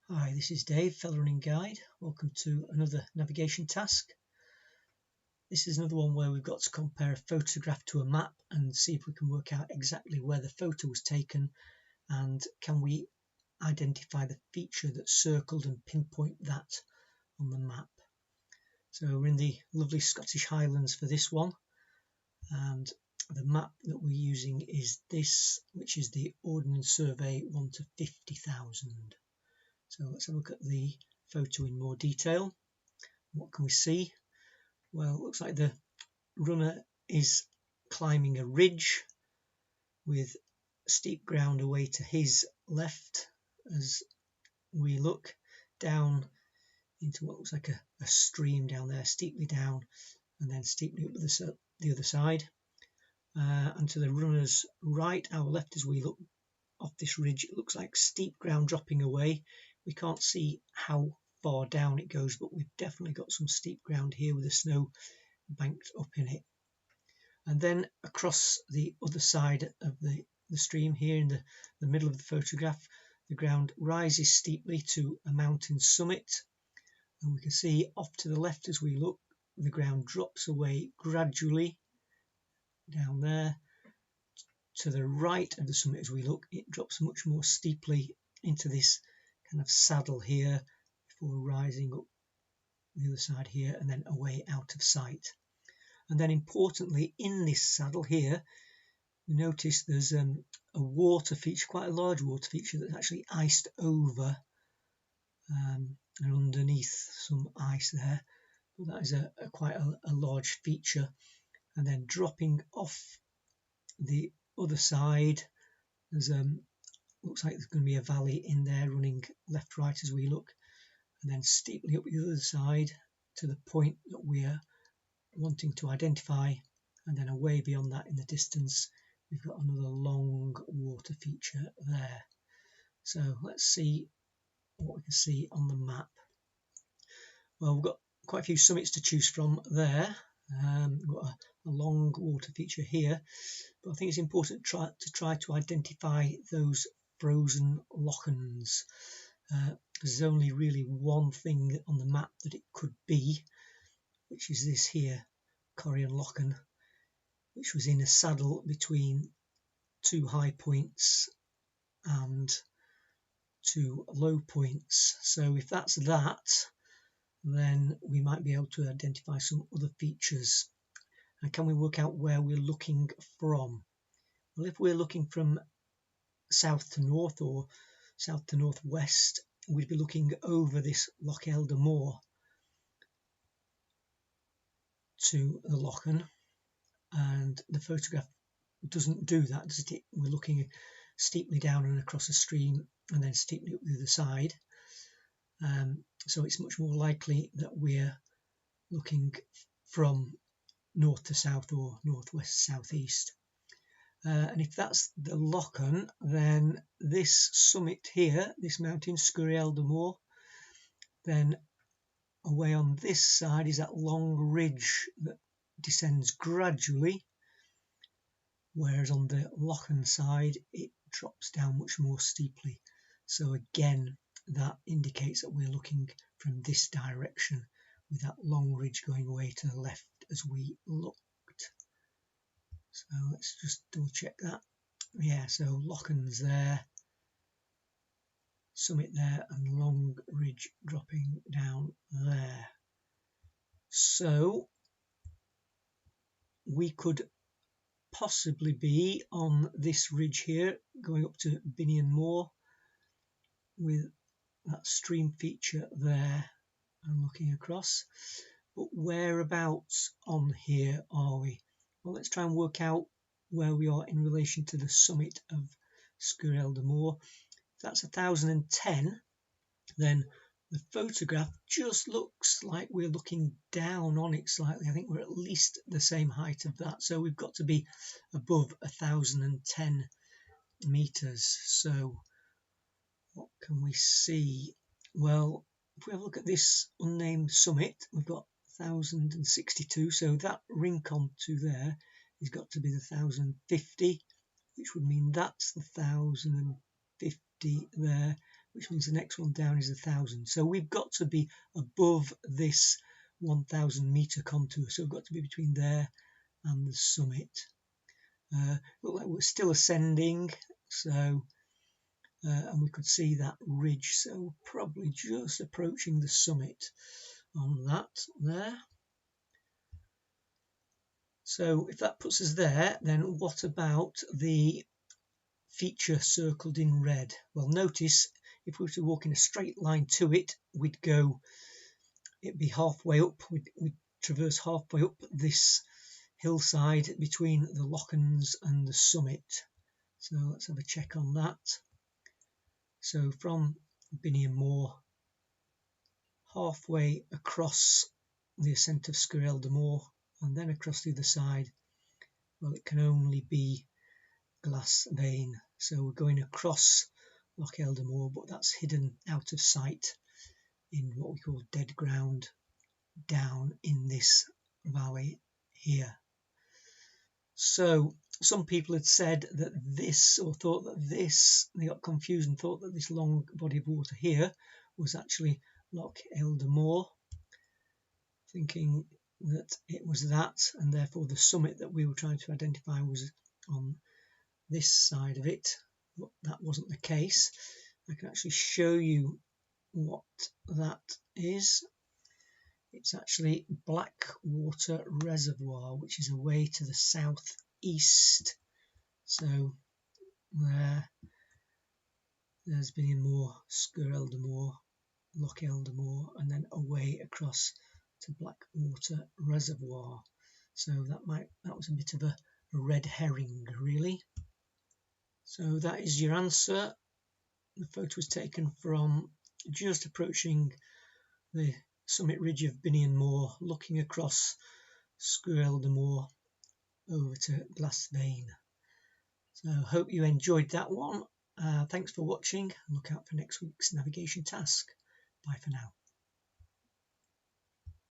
Hi, this is Dave, Fell Running Guide. Welcome to another navigation task. This is another one where we've got to compare a photograph to a map and see if we can work out exactly where the photo was taken and can we identify the feature that's circled and pinpoint that on the map. So we're in the lovely Scottish Highlands for this one, and the map that we're using is this, which is the Ordnance Survey 1 to 50,000. So let's have a look at the photo in more detail. What can we see? Well, it looks like the runner is climbing a ridge with steep ground away to his left as we look down into what looks like a stream down there, steeply down and then steeply up the other side. And to the runner's right, our left, as we look off this ridge, it looks like steep ground dropping away. We can't see how far down it goes, but we've definitely got some steep ground here with the snow banked up in it. And then across the other side of the stream here in the middle of the photograph, the ground rises steeply to a mountain summit, and we can see off to the left as we look, the ground drops away gradually down there. To the right of the summit as we look, it drops much more steeply into this kind of saddle here before rising up the other side here and then away out of sight. And then importantly, in this saddle here, we notice there's a water feature, quite a large water feature that's actually iced over and underneath some ice there. But that is quite a large feature. And then dropping off the other side, there's looks like there's going to be a valley in there running left right as we look, and then steeply up the other side to the point that we're wanting to identify, and then away beyond that in the distance we've got another long water feature there. So let's see what we can see on the map. Well, we've got quite a few summits to choose from there. We've got a long water feature here, but I think it's important to try to identify those frozen lochans. There's only really one thing on the map that it could be, which is this here, Corrian Lochen, which was in a saddle between two high points and two low points. So if that's that, then we might be able to identify some other features. And can we work out where we're looking from? Well, if we're looking from south to north or south to northwest, we'd be looking over this Loch Elder Moor to the Lochen, and the photograph doesn't do that, does it? We're looking steeply down and across a stream and then steeply up the other side. So it's much more likely that we're looking from north to south or northwest southeast. And if that's the Lochen, then this summit here, this mountain, Sgurry Elder Moor, then away on this side is that long ridge that descends gradually, whereas on the Lochen side it drops down much more steeply. So again, that indicates that we're looking from this direction with that long ridge going away to the left as we looked. So let's just double check that. Yeah, so Lochen's there, summit there, and long ridge dropping down there. So we could possibly be on this ridge here going up to Binion Moor with that stream feature there and looking across. But whereabouts on here are we? Well, let's try and work out where we are in relation to the summit of Sgurry Elder Moor. If that's 1010, then the photograph just looks like we're looking down on it slightly. I think we're at least the same height of that, so we've got to be above 1010 meters. So what can we see? Well, if we have a look at this unnamed summit, we've got 1062, so that rincon to there has got to be the 1050, which would mean that's the 1050 there, which means the next one down is 1,000. So we've got to be above this 1,000 metre contour, so we've got to be between there and the summit. Look like we're still ascending, so and we could see that ridge, so probably just approaching the summit on that there. So if that puts us there, then what about the feature circled in red? Well, notice if we were to walk in a straight line to it, it'd be halfway up, we'd traverse halfway up this hillside between the Lochans and the summit. So let's have a check on that. So from Binion Moor, halfway across the ascent of Sgurrel de Moor, and then across the other side, well, it can only be Glass Vein. So we're going across Loch Eldamore, but that's hidden out of sight in what we call dead ground down in this valley here. So some people had said that this, or thought that this, they got confused and thought that this long body of water here was actually Loch Eldamore, thinking that it was that, and therefore the summit that we were trying to identify was on this side of it, but that wasn't the case. I can actually show you what that is. It's actually Blackwater Reservoir, which is away to the southeast. So there's Binion Moor, Sgurrel de Moor, Loch Eldamore, and then away across to Blackwater Reservoir. So that was a bit of a red herring, really. So that is your answer. The photo was taken from just approaching the summit ridge of Binion Moor, looking across Sgurrel de Moor over to Glass Vein. So I hope you enjoyed that one. Thanks for watching. Look out for next week's navigation task. Bye for now.